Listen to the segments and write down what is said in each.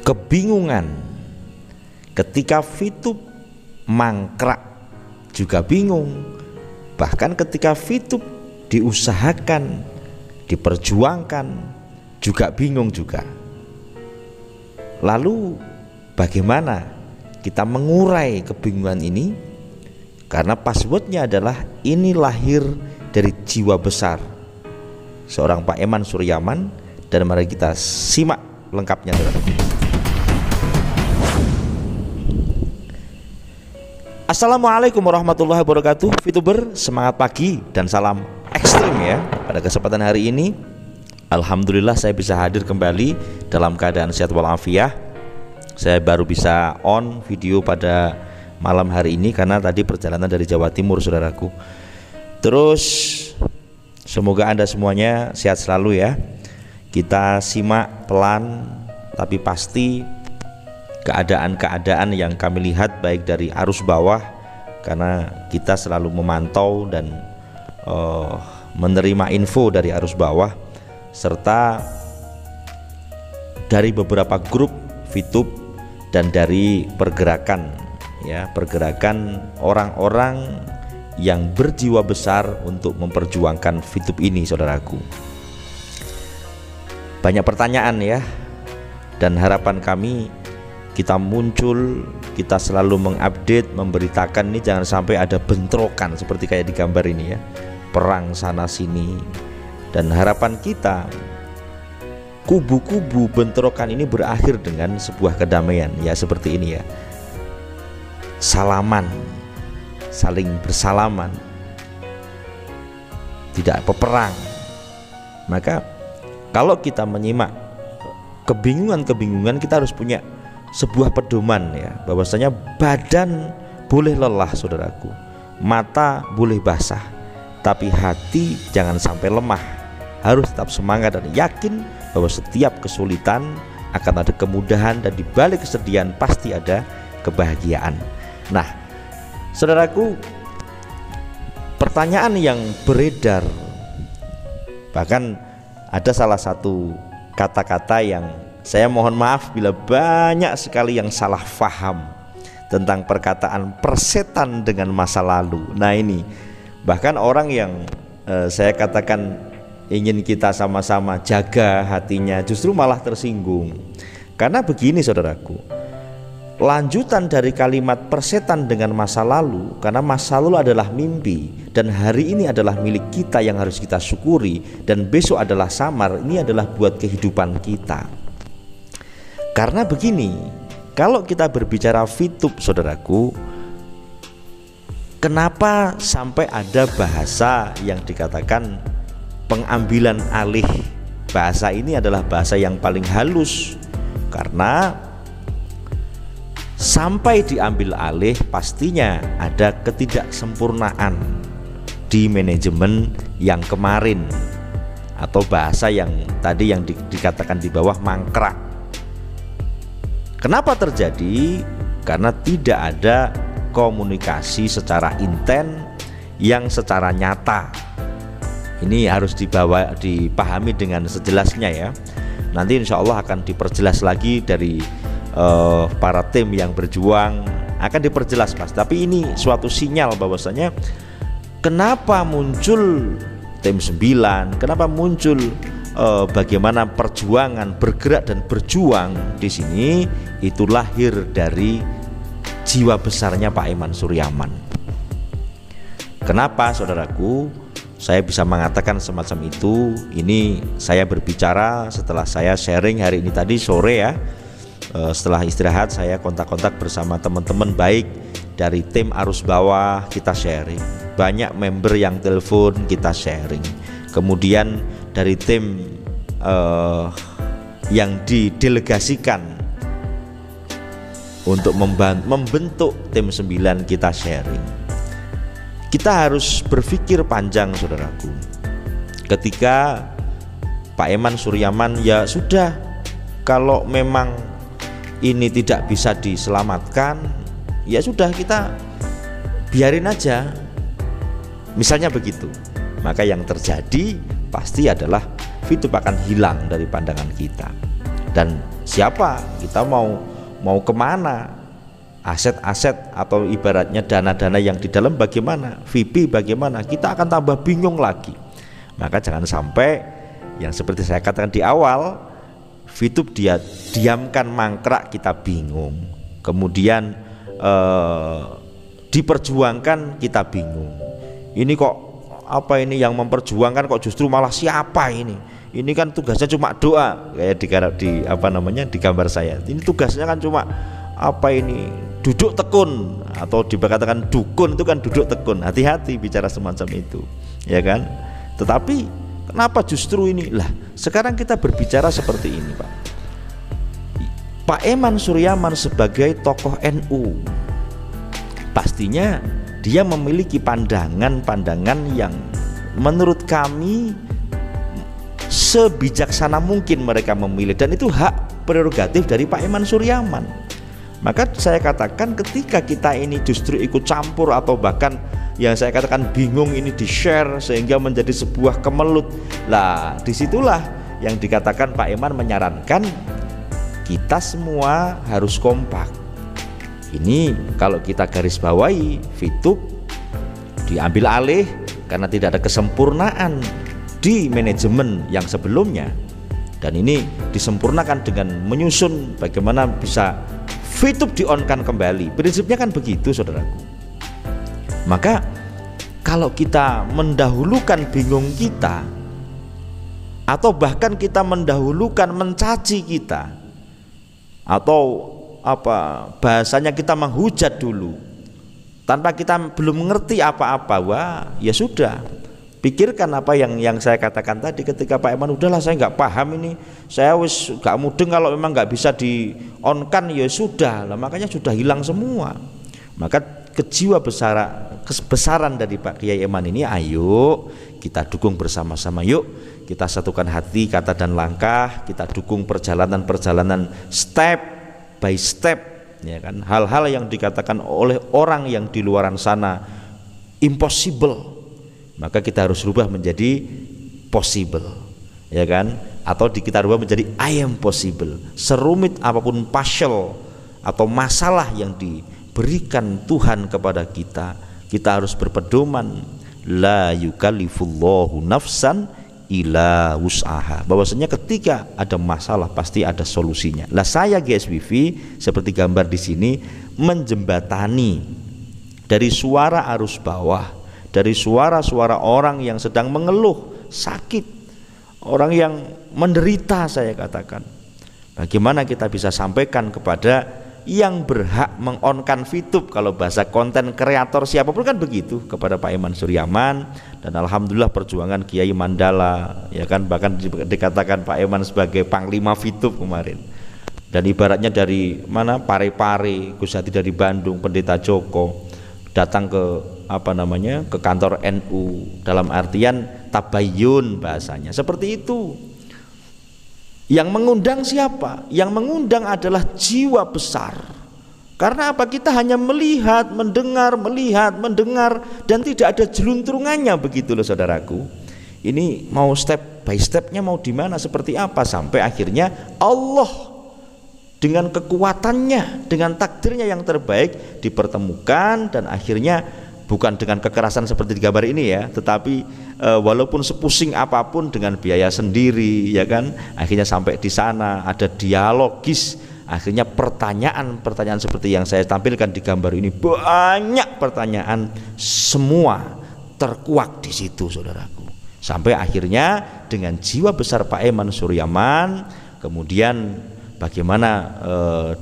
kebingungan. Ketika Fitup mangkrak juga bingung. Bahkan ketika Fitup diusahakan, diperjuangkan juga bingung juga. Lalu bagaimana kita mengurai kebingungan ini? Karena passwordnya adalah ini lahir dari jiwa besar seorang Pak Eman Suryaman. Dan mari kita simak lengkapnya. Assalamualaikum warahmatullahi wabarakatuh. Fituber, semangat pagi dan salam ekstrim ya. Pada kesempatan hari ini alhamdulillah saya bisa hadir kembali dalam keadaan sehat walafiat. Saya baru bisa on video pada malam hari ini karena tadi perjalanan dari Jawa Timur, saudaraku. Terus semoga Anda semuanya sehat selalu ya. Kita simak pelan tapi pasti keadaan-keadaan yang kami lihat baik dari arus bawah, karena kita selalu memantau dan menerima info dari arus bawah, serta dari beberapa grup Fitup dan dari pergerakan ya, pergerakan orang-orang yang berjiwa besar untuk memperjuangkan Fitup ini, saudaraku. Banyak pertanyaan ya, dan harapan kami kita muncul, kita selalu mengupdate, memberitakan ini jangan sampai ada bentrokan seperti kayak di gambar ini ya, perang sana sini. Dan harapan kita kubu-kubu bentrokan ini berakhir dengan sebuah kedamaian ya, seperti ini ya, salaman, saling bersalaman, tidak peperang. Maka kalau kita menyimak kebingungan-kebingungan, kita harus punya sebuah pedoman ya, bahwasanya badan boleh lelah, saudaraku, mata boleh basah, tapi hati jangan sampai lemah. Harus tetap semangat dan yakin bahwa setiap kesulitan akan ada kemudahan, dan di balik kesedihan pasti ada kebahagiaan. Nah, saudaraku, pertanyaan yang beredar, bahkan ada salah satu kata-kata yang saya mohon maaf bila banyak sekali yang salah faham tentang perkataan persetan dengan masa lalu. Nah ini bahkan orang yang saya katakan ingin kita sama-sama jaga hatinya justru malah tersinggung. Karena begini, saudaraku, lanjutan dari kalimat persetan dengan masa lalu, karena masa lalu adalah mimpi dan hari ini adalah milik kita yang harus kita syukuri, dan besok adalah samar, ini adalah buat kehidupan kita. Karena begini, kalau kita berbicara Fitup, saudaraku, kenapa sampai ada bahasa yang dikatakan pengambilan alih? Bahasa ini adalah bahasa yang paling halus, karena sampai diambil alih pastinya ada ketidaksempurnaan di manajemen yang kemarin, atau bahasa yang tadi yang dikatakan di bawah mangkrak. Kenapa terjadi? Karena tidak ada komunikasi secara intens yang secara nyata. Ini harus dipahami dengan sejelasnya ya. Nanti insya Allah akan diperjelas lagi dari para tim yang berjuang, akan diperjelas Mas. Tapi ini suatu sinyal bahwasanya kenapa muncul tim 9, kenapa muncul bagaimana perjuangan bergerak dan berjuang di sini, itu lahir dari jiwa besarnya Pak Eman Suryaman. Kenapa, saudaraku, saya bisa mengatakan semacam itu? Ini saya berbicara setelah saya sharing hari ini tadi sore ya. Setelah istirahat saya kontak-kontak bersama teman-teman baik dari tim arus bawah, kita sharing. Banyak member yang telepon, kita sharing. Kemudian dari tim yang didelegasikan untuk membentuk tim 9, kita sharing. Kita harus berpikir panjang, saudaraku. Ketika Pak Eman Suryaman, ya sudah, kalau memang ini tidak bisa diselamatkan, ya sudah, kita biarin aja, misalnya begitu. Maka yang terjadi pasti adalah Fitup akan hilang dari pandangan kita. Dan siapa kita mau kemana, aset-aset atau ibaratnya dana-dana yang di dalam bagaimana, VP bagaimana, kita akan tambah bingung lagi. Maka jangan sampai yang seperti saya katakan di awal, VTube dia diamkan mangkrak kita bingung, kemudian diperjuangkan kita bingung. Ini kok apa ini yang memperjuangkan kok justru malah siapa ini? Ini kan tugasnya cuma doa, kayak di apa namanya di gambar saya. Ini tugasnya kan cuma apa ini, duduk tekun, atau dikatakan dukun itu kan duduk tekun. Hati-hati bicara semacam itu, ya kan? Tetapi kenapa justru ini? Lah, sekarang kita berbicara seperti ini, Pak. Pak Eman Suryaman sebagai tokoh NU, pastinya dia memiliki pandangan-pandangan yang menurut kami sebijaksana mungkin mereka memilih, dan itu hak prerogatif dari Pak Eman Suryaman. Maka saya katakan ketika kita ini justru ikut campur atau bahkan yang saya katakan bingung ini di-share sehingga menjadi sebuah kemelut, lah disitulah yang dikatakan Pak Eman menyarankan kita semua harus kompak. Ini kalau kita garis bawahi, VTube diambil alih karena tidak ada kesempurnaan di manajemen yang sebelumnya, dan ini disempurnakan dengan menyusun bagaimana bisa VTube di-on-kan kembali. Prinsipnya kan begitu, saudaraku. Maka kalau kita mendahulukan bingung kita, atau bahkan kita mendahulukan mencaci kita, atau apa bahasanya kita menghujat dulu tanpa kita belum mengerti apa-apa, wah ya sudah, pikirkan apa yang saya katakan tadi ketika Pak Eman, udahlah saya nggak paham ini, saya wis nggak mudeng, kalau memang nggak bisa di-on-kan ya sudah lah, makanya sudah hilang semua. Maka kebesaran dari Pak Kiai Eman ini, ayo kita dukung bersama-sama, yuk kita satukan hati, kata dan langkah, kita dukung perjalanan-perjalanan step by step, ya kan. Hal-hal yang dikatakan oleh orang yang di luaran sana impossible, maka kita harus rubah menjadi possible, ya kan, atau kita rubah menjadi I am possible. Serumit apapun puzzle atau masalah yang diberikan Tuhan kepada kita, kita harus berpedoman la yukallifullahu nafsan ila wus'aha, bahwasanya ketika ada masalah pasti ada solusinya. Lah saya GSBV seperti gambar di sini menjembatani dari suara arus bawah, dari suara-suara orang yang sedang mengeluh sakit, orang yang menderita, saya katakan bagaimana kita bisa sampaikan kepada yang berhak meng-on-kan VTube, kalau bahasa konten kreator siapapun kan begitu, kepada Pak Eman Suryaman. Dan alhamdulillah perjuangan Kiai Mandala, ya kan, bahkan dikatakan Pak Eman sebagai panglima VTube kemarin. Dan ibaratnya dari mana, Pare-Pare, Gus Hadi dari Bandung, Pendeta Joko datang ke apa namanya, ke kantor NU, dalam artian tabayun bahasanya seperti itu. Yang mengundang siapa? Yang mengundang adalah jiwa besar. Karena apa? Kita hanya melihat, mendengar, dan tidak ada jelunturungannya, begitu loh saudaraku. Ini mau step by stepnya mau di mana, seperti apa, sampai akhirnya Allah dengan kekuatannya, dengan takdirnya yang terbaik dipertemukan, dan akhirnya bukan dengan kekerasan seperti di gambar ini ya, tetapi walaupun sepusing apapun dengan biaya sendiri, ya kan, akhirnya sampai di sana ada dialogis, akhirnya pertanyaan-pertanyaan seperti yang saya tampilkan di gambar ini, banyak pertanyaan, semua terkuak di situ saudaraku, sampai akhirnya dengan jiwa besar Pak Eman Suryaman, kemudian bagaimana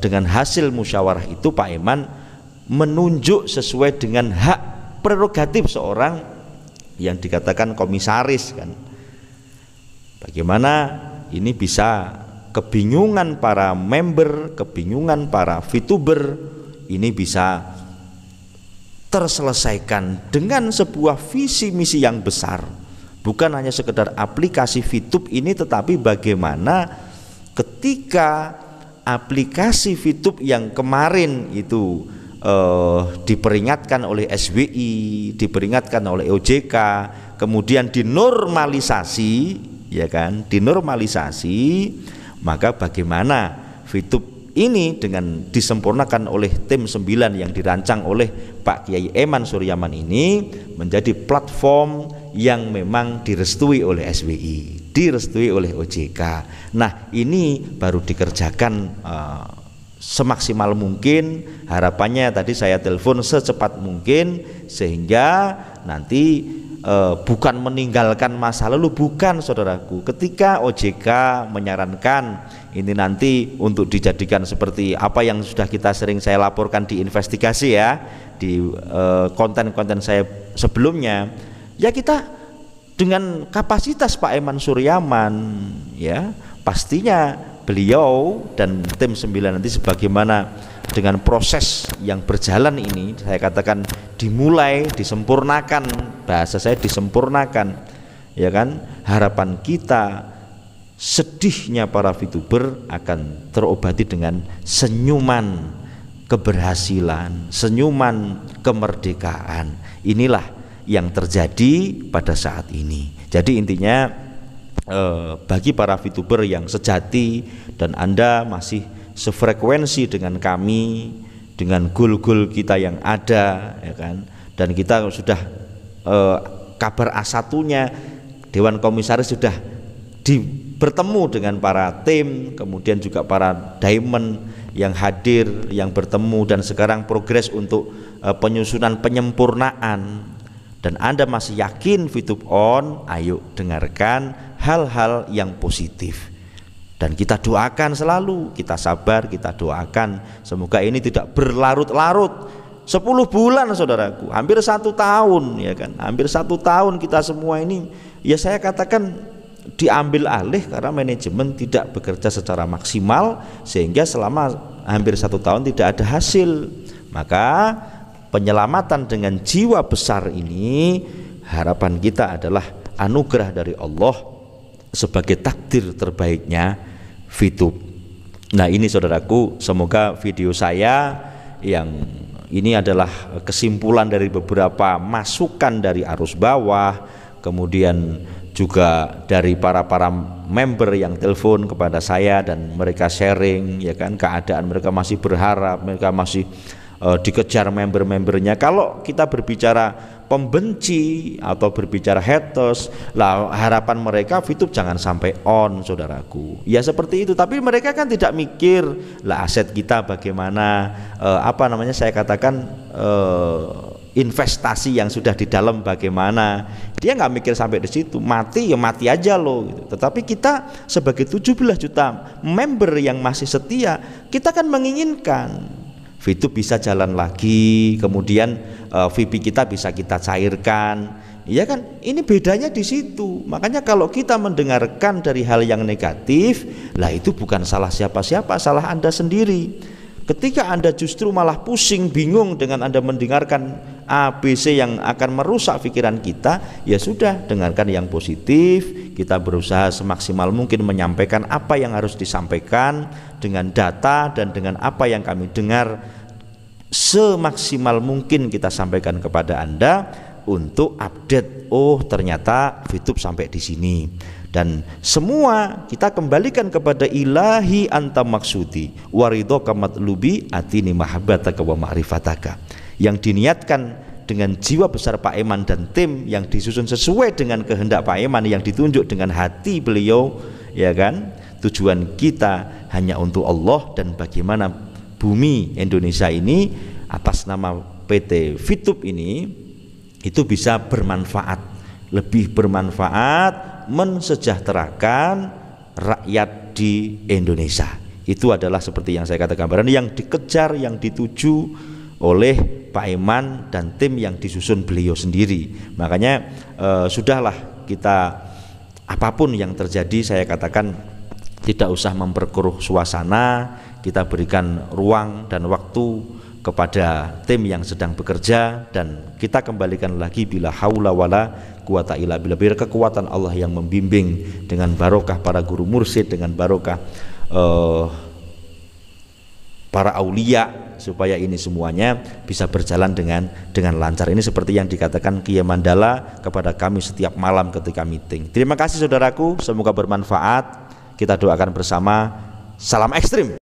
dengan hasil musyawarah itu Pak Eman menunjuk sesuai dengan hak prerogatif seorang yang dikatakan komisaris kan. Bagaimana ini bisa kebingungan para member, kebingungan para VTuber ini bisa terselesaikan dengan sebuah visi misi yang besar. Bukan hanya sekedar aplikasi VTube ini, tetapi bagaimana ketika aplikasi VTube yang kemarin itu diperingatkan oleh SWI, diperingatkan oleh OJK, kemudian dinormalisasi, ya kan, dinormalisasi, Maka bagaimana Fitub ini dengan disempurnakan oleh tim 9 yang dirancang oleh Pak Kiai Eman Suryaman ini menjadi platform yang memang direstui oleh SWI, direstui oleh OJK. Nah, ini baru dikerjakan semaksimal mungkin. Harapannya tadi saya telepon secepat mungkin, sehingga nanti bukan meninggalkan masa lalu, bukan saudaraku. Ketika OJK menyarankan ini nanti untuk dijadikan seperti apa yang sudah kita sering saya laporkan di investigasi ya, di konten-konten saya sebelumnya, ya kita dengan kapasitas Pak Eman Suryaman ya, pastinya beliau dan tim 9 nanti sebagaimana dengan proses yang berjalan ini, saya katakan dimulai, disempurnakan, bahasa saya disempurnakan, ya kan. Harapan kita sedihnya para VTuber akan terobati dengan senyuman keberhasilan, senyuman kemerdekaan. Inilah yang terjadi pada saat ini. Jadi intinya bagi para VTuber yang sejati dan Anda masih sefrekuensi dengan kami, dengan goal-goal kita yang ada, ya kan, dan kita sudah kabar A1-nya Dewan Komisaris sudah bertemu dengan para tim, kemudian juga para diamond yang hadir, yang bertemu, dan sekarang progres untuk penyusunan penyempurnaan. Dan Anda masih yakin VTube on, ayo dengarkan hal-hal yang positif. Dan kita doakan selalu, kita sabar, kita doakan semoga ini tidak berlarut-larut. 10 bulan saudaraku, hampir 1 tahun, ya kan, hampir 1 tahun kita semua ini, ya saya katakan diambil alih karena manajemen tidak bekerja secara maksimal, sehingga selama hampir 1 tahun tidak ada hasil. Maka penyelamatan dengan jiwa besar ini, harapan kita adalah anugerah dari Allah sebagai takdir terbaiknya VTube. Nah ini saudaraku, semoga video saya yang ini adalah kesimpulan dari beberapa masukan dari arus bawah, kemudian juga dari para member yang telepon kepada saya dan mereka sharing, ya kan, keadaan mereka masih berharap, mereka masih dikejar member-membernya. Kalau kita berbicara pembenci atau berbicara haters, lah harapan mereka VTube jangan sampai on saudaraku, ya seperti itu. Tapi mereka kan tidak mikir lah aset kita bagaimana, saya katakan investasi yang sudah di dalam bagaimana. Dia nggak mikir sampai di situ, mati ya mati aja loh gitu. Tetapi kita sebagai 17 juta member yang masih setia, kita kan menginginkan VTube bisa jalan lagi, kemudian VIP kita bisa kita cairkan, ya kan. Ini bedanya di situ. Makanya kalau kita mendengarkan dari hal yang negatif, lah itu bukan salah siapa-siapa, salah Anda sendiri. Ketika Anda justru malah pusing, bingung dengan Anda mendengarkan ABC yang akan merusak pikiran kita, ya sudah, dengarkan yang positif. Kita berusaha semaksimal mungkin menyampaikan apa yang harus disampaikan dengan data dan dengan apa yang kami dengar, semaksimal mungkin kita sampaikan kepada Anda untuk update. Oh ternyata VTube sampai di sini. Dan semua kita kembalikan kepada ilahi anta maksudi waridhoka matlubi atini mahabbataka wa ma'rifataka, yang diniatkan dengan jiwa besar Pak Eman dan tim yang disusun sesuai dengan kehendak Pak Eman, yang ditunjuk dengan hati beliau, ya kan. Tujuan kita hanya untuk Allah dan bagaimana bumi Indonesia ini atas nama PT VTube ini itu bisa bermanfaat, lebih bermanfaat, mensejahterakan rakyat di Indonesia. Itu adalah seperti yang saya katakan, barang yang dikejar, yang dituju oleh Pak Eman dan tim yang disusun beliau sendiri. Makanya sudahlah, kita apapun yang terjadi, saya katakan tidak usah memperkeruh suasana, kita berikan ruang dan waktu kepada tim yang sedang bekerja, dan kita kembalikan lagi bila haula wala quwata illa billah, biar kekuatan Allah yang membimbing dengan barokah para guru mursyid, dengan barokah para aulia, supaya ini semuanya bisa berjalan dengan lancar. Ini seperti yang dikatakan Kiai Mandala kepada kami setiap malam ketika meeting. Terima kasih saudaraku, semoga bermanfaat. Kita doakan bersama. Salam ekstrim.